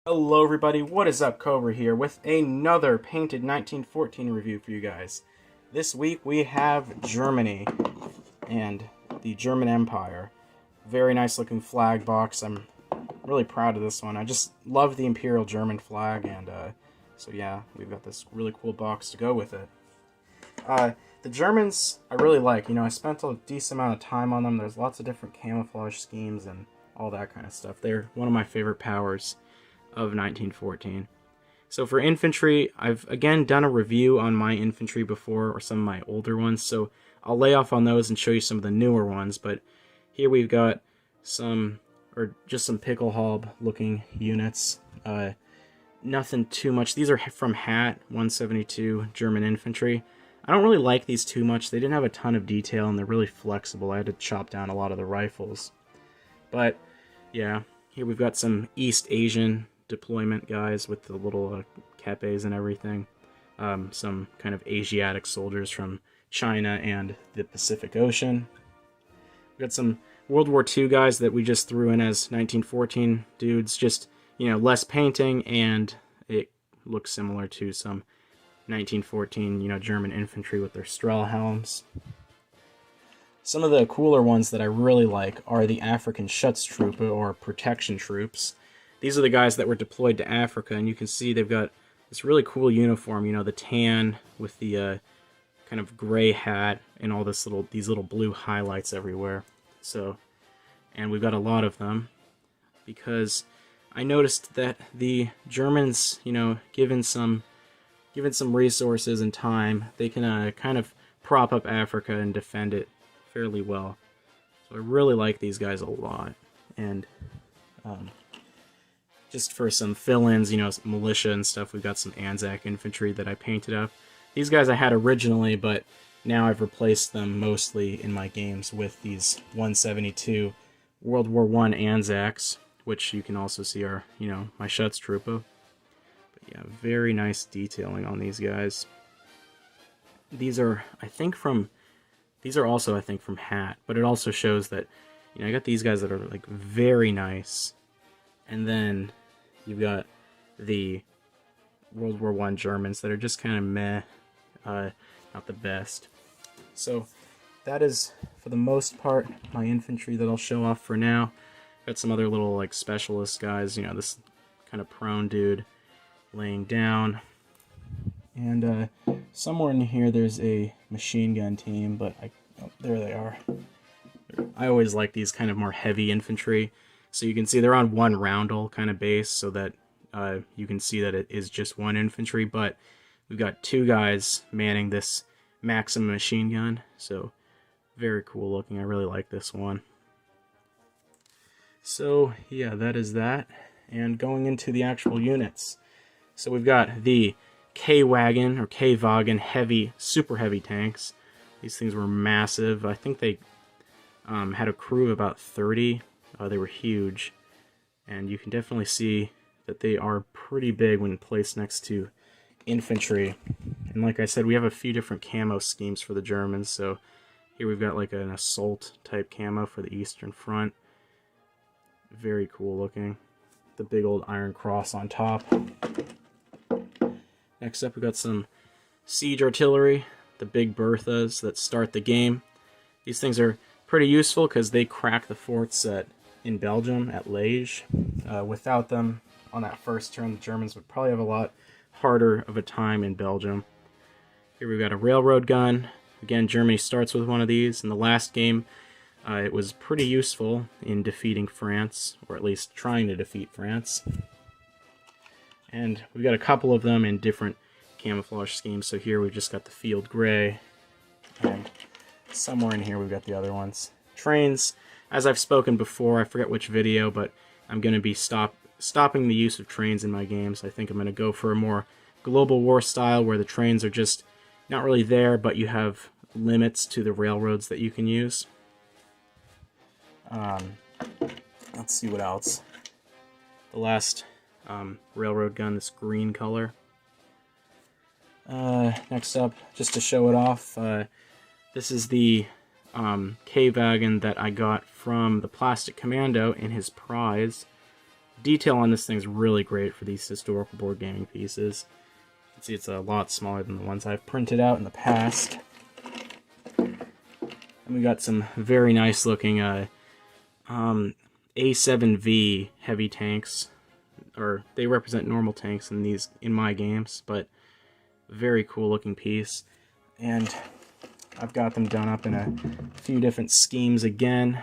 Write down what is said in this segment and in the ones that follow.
Hello everybody, what is up? Cobra here with another painted 1914 review for you guys. This week we have Germany and the German Empire. Very nice looking flag box. I'm really proud of this one. I just love the Imperial German flag, and so yeah, we've got this really cool box to go with it. The Germans I really like. I spent a decent amount of time on them. There's lots of different camouflage schemes and all that kind of stuff. They're one of my favorite powers of 1914. So for infantry, I've again done a review on my infantry before, or some of my older ones, so I'll lay off on those and show you some of the newer ones. But here we've got some picklehop looking units. Nothing too much. These are from HAT 172 German infantry. I don't really like these too much. They didn't have a ton of detail and they're really flexible. I had to chop down a lot of the rifles. But yeah, here we've got some East Asian deployment guys with the little capes and everything. Some kind of Asiatic soldiers from China and the Pacific Ocean. We've got some World War II guys that we just threw in as 1914 dudes. Just, less painting, and it looks similar to some 1914, German infantry with their Strahlhelms. Some of the cooler ones that I really like are the African Schutztruppe, or protection troops. These are the guys that were deployed to Africa, and you can see they've got this really cool uniform, the tan with the kind of gray hat and all these little blue highlights everywhere. So, and we've got a lot of them because I noticed that the Germans, given some resources and time, they can kind of prop up Africa and defend it fairly well. So I really like these guys a lot. And just for some fill-ins, militia and stuff, we've got some Anzac infantry that I painted up. These guys I had originally, but now I've replaced them mostly in my games with these 172 World War I Anzacs, which you can also see are, my Schutztruppe. But yeah, very nice detailing on these guys. These are, also, I think, from HAT, but it also shows that, I got these guys that are, like, very nice. And then you've got the World War I Germans that are just kind of meh, not the best. So that is, for the most part, my infantry that I'll show off for now. Got some other little, like, specialist guys, this kind of prone dude laying down. And somewhere in here there's a machine gun team, but oh, there they are. I always like these kind of more heavy infantry. So you can see they're on one roundel kind of base, so that you can see that it is just one infantry, but we've got two guys manning this Maxim machine gun, so very cool looking. I really like this one. So yeah, that is that. And going into the actual units. So we've got the K-Wagon, or K-Wagen heavy, super heavy tanks. These things were massive. I think they had a crew of about 30. They were huge, and you can definitely see that they are pretty big when placed next to infantry. And like I said, we have a few different camo schemes for the Germans. So here we've got like an assault type camo for the Eastern Front. Very cool looking. The big old Iron Cross on top. Next up, we've got some siege artillery, the big Berthas that start the game. These things are pretty useful because they crack the forts in Belgium at Liège. Without them on that first turn, the Germans would probably have a lot harder of a time in Belgium. Here we've got a railroad gun. Again, Germany starts with one of these. In the last game, it was pretty useful in defeating France, or at least trying to defeat France. And we've got a couple of them in different camouflage schemes. So here we've just got the field gray, and somewhere in here we've got the other ones. Trains, as I've spoken before, I forget which video, but I'm going to be stopping the use of trains in my games. I think I'm going to go for a more global war style where the trains are just not really there, but you have limits to the railroads that you can use. Let's see what else. The last railroad gun, this green color. Next up, just to show it off, this is the K-Wagen that I got from the Plastic Commando in his prize. detail on this thing's really great for these historical board gaming pieces. You can see it's a lot smaller than the ones I've printed out in the past. And we got some very nice looking A7V heavy tanks, or they represent normal tanks in my games, but very cool looking piece. And I've got them done up in a few different schemes again.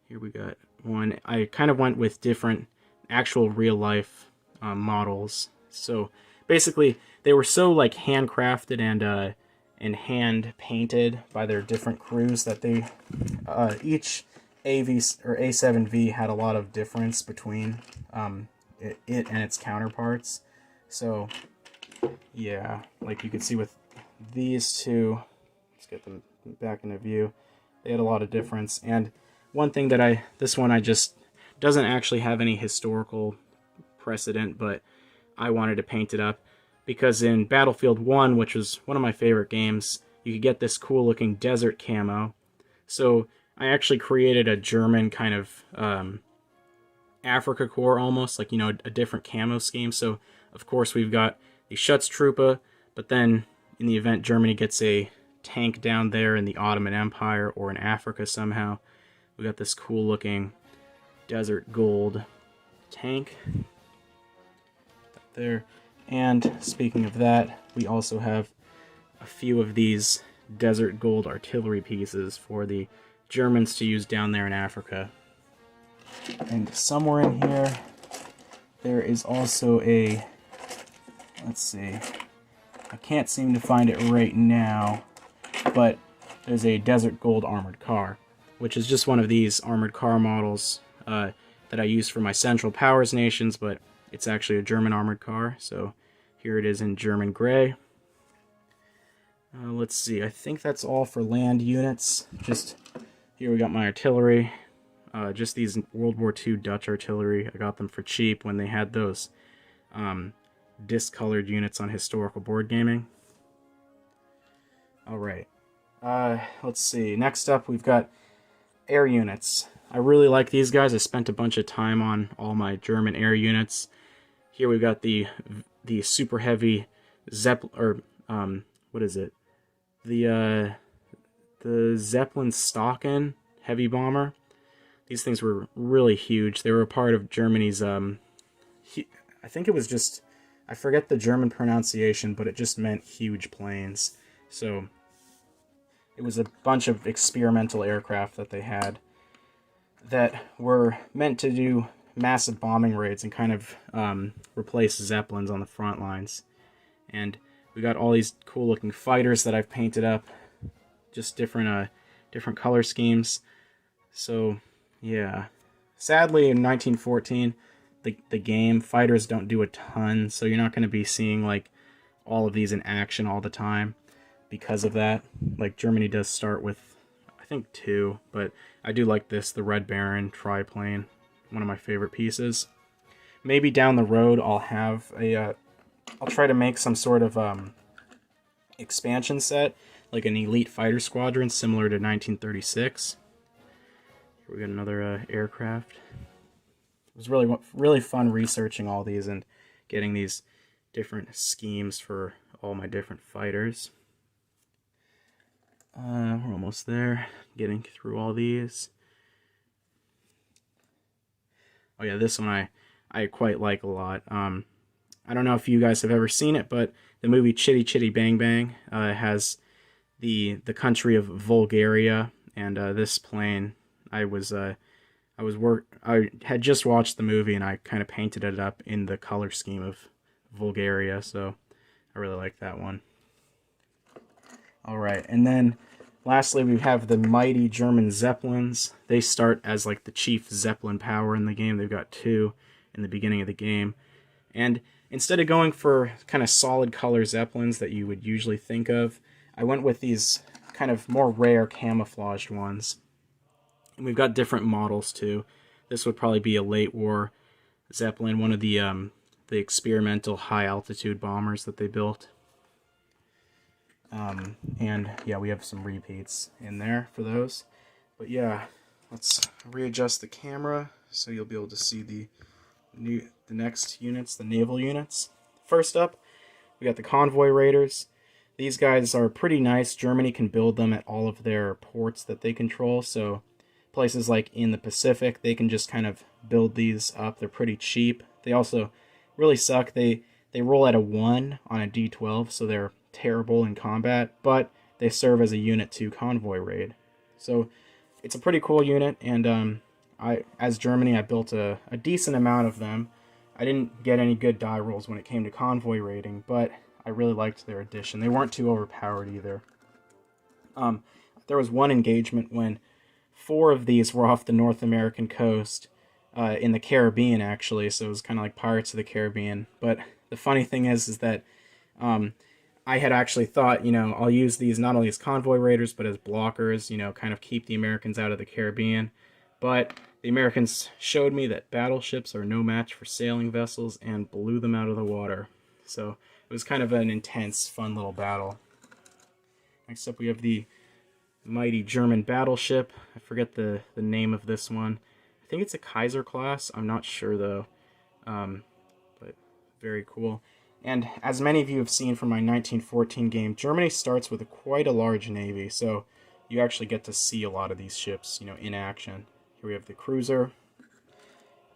Here we got one. I kind of went with different actual real life models. So basically they were so like handcrafted and hand painted by their different crews that they each AV or A7V had a lot of difference between it and its counterparts. So yeah, like you can see with these two, let's get them back into view, they had a lot of difference. And one thing that this one just doesn't actually have any historical precedent, but I wanted to paint it up because in Battlefield 1, which was one of my favorite games, you could get this cool looking desert camo. So I actually created a German kind of Africa Corps almost, like, you know, a different camo scheme. So of course we've got the Schutztruppe, but then in the event Germany gets a tank down there in the Ottoman Empire or in Africa somehow, we got this cool looking desert gold tank there. And speaking of that, we also have a few of these desert gold artillery pieces for the Germans to use down there in Africa. And somewhere in here there is also a, let's see, I can't seem to find it right now, but there's a desert gold armored car, which is just one of these armored car models that I use for my Central Powers nations, but it's actually a German armored car. So here it is in German gray. Let's see, I think that's all for land units. Just here we got my artillery. Just these World War II Dutch artillery. I got them for cheap when they had those discolored units on historical board gaming. Alright, let's see. Next up we've got air units. I really like these guys. I spent a bunch of time on all my German air units. Here we've got the super heavy Zeppelin, or what is it? The Zeppelin Staaken heavy bomber. These things were really huge. They were a part of Germany's I think it was just, I forget the German pronunciation, but it just meant huge planes. So it was a bunch of experimental aircraft that they had that were meant to do massive bombing raids and kind of replace Zeppelins on the front lines. And we got all these cool looking fighters that I've painted up, just different color schemes. So yeah, sadly in 1914 the game fighters don't do a ton, so you're not going to be seeing like all of these in action all the time because of that. Like Germany does start with, I think, 2, but I do like this, the Red Baron triplane, one of my favorite pieces. Maybe down the road I'll have I'll try to make some sort of expansion set, like an elite fighter squadron similar to 1936. Here we got another aircraft. It was really fun researching all these and getting these different schemes for all my different fighters. We're almost there, getting through all these. Oh yeah, this one I quite like a lot. I don't know if you guys have ever seen it, but the movie Chitty Chitty Bang Bang has the country of Bulgaria, and this plane, I had just watched the movie and I kind of painted it up in the color scheme of Bulgaria, so I really like that one. Alright, and then lastly we have the mighty German Zeppelins. They start as like the chief Zeppelin power in the game. They've got 2 in the beginning of the game. And instead of going for kind of solid color Zeppelins that you would usually think of, I went with these kind of more rare camouflaged ones. And we've got different models too. This would probably be a late war Zeppelin, one of the experimental high altitude bombers that they built. And yeah, we have some repeats in there for those. But yeah, let's readjust the camera so you'll be able to see the the next units, the naval units. First up, we got the convoy raiders. These guys are pretty nice. Germany can build them at all of their ports that they control, so places like in the Pacific, they can just kind of build these up. They're pretty cheap. They also really suck. They roll at a 1 on a D12, so they're terrible in combat, but they serve as a unit to convoy raid. So it's a pretty cool unit, and as Germany, I built a decent amount of them. I didn't get any good die rolls when it came to convoy raiding, but I really liked their addition. They weren't too overpowered either. There was one engagement when 4 of these were off the North American coast, in the Caribbean actually, so it was kind of like Pirates of the Caribbean. But the funny thing is that I had actually thought, I'll use these not only as convoy raiders, but as blockers, kind of keep the Americans out of the Caribbean. But the Americans showed me that battleships are no match for sailing vessels and blew them out of the water. So it was kind of an intense, fun little battle. Next up we have the mighty German battleship. I forget the name of this one. I think it's a Kaiser class. I'm not sure though. But very cool. And as many of you have seen from my 1914 game, Germany starts with quite a large navy, so you actually get to see a lot of these ships, in action. Here we have the cruiser.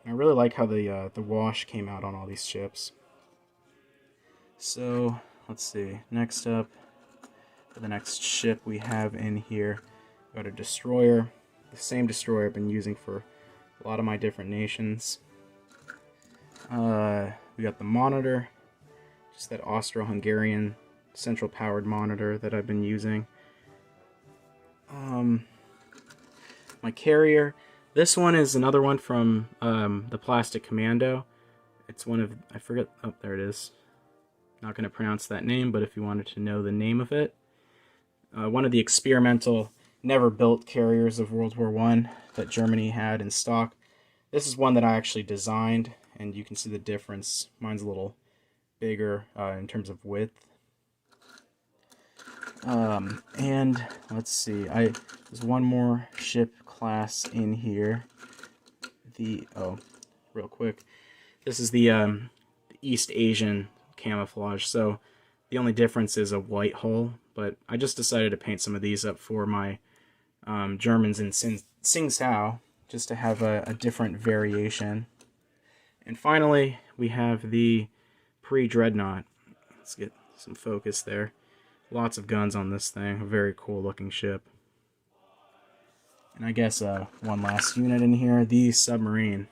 And I really like how the wash came out on all these ships. So let's see. Next up, for the next ship we have in here, we got a destroyer. The same destroyer I've been using for a lot of my different nations. We got the monitor. Just that Austro-Hungarian central powered monitor that I've been using. My carrier. This one is another one from the Plastic Commando. It's one of, I forget, oh, there it is. Not going to pronounce that name, but if you wanted to know the name of it. One of the experimental, never-built carriers of World War I that Germany had in stock. This is one that I actually designed, and you can see the difference. Mine's a little bigger in terms of width. And let's see, there's one more ship class in here. Real quick, this is the East Asian camouflage, so the only difference is a white hull, but I just decided to paint some of these up for my Germans in Sing Sao, just to have a different variation. And finally, we have the pre-dreadnought. Let's get some focus there. Lots of guns on this thing. A very cool looking ship. And I guess one last unit in here, the submarine.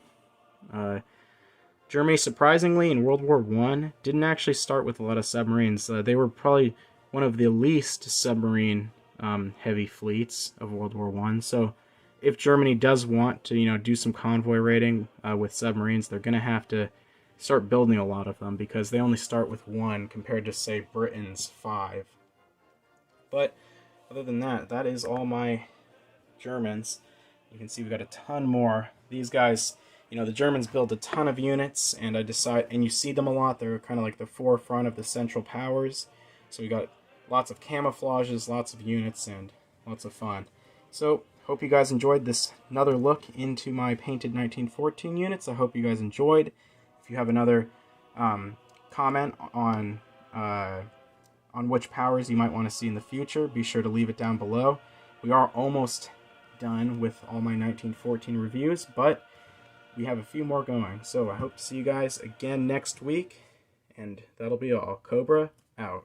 Germany, surprisingly, in World War I, didn't actually start with a lot of submarines. They were probably one of the least submarine heavy fleets of World War I. So if Germany does want to, do some convoy raiding with submarines, they're going to have to start building a lot of them, because they only start with 1 compared to, say, Britain's 5. But other than that, that is all my Germans. You can see we got a ton more. These guys, the Germans build a ton of units, and and you see them a lot. They're kind of like the forefront of the Central Powers. So we got lots of camouflages, lots of units, and lots of fun. So hope you guys enjoyed this another look into my painted 1914 units. I hope you guys enjoyed. If you have another comment on which powers you might want to see in the future, be sure to leave it down below. We are almost done with all my 1914 reviews, but we have a few more going. So I hope to see you guys again next week, and that'll be all. Cobra, out.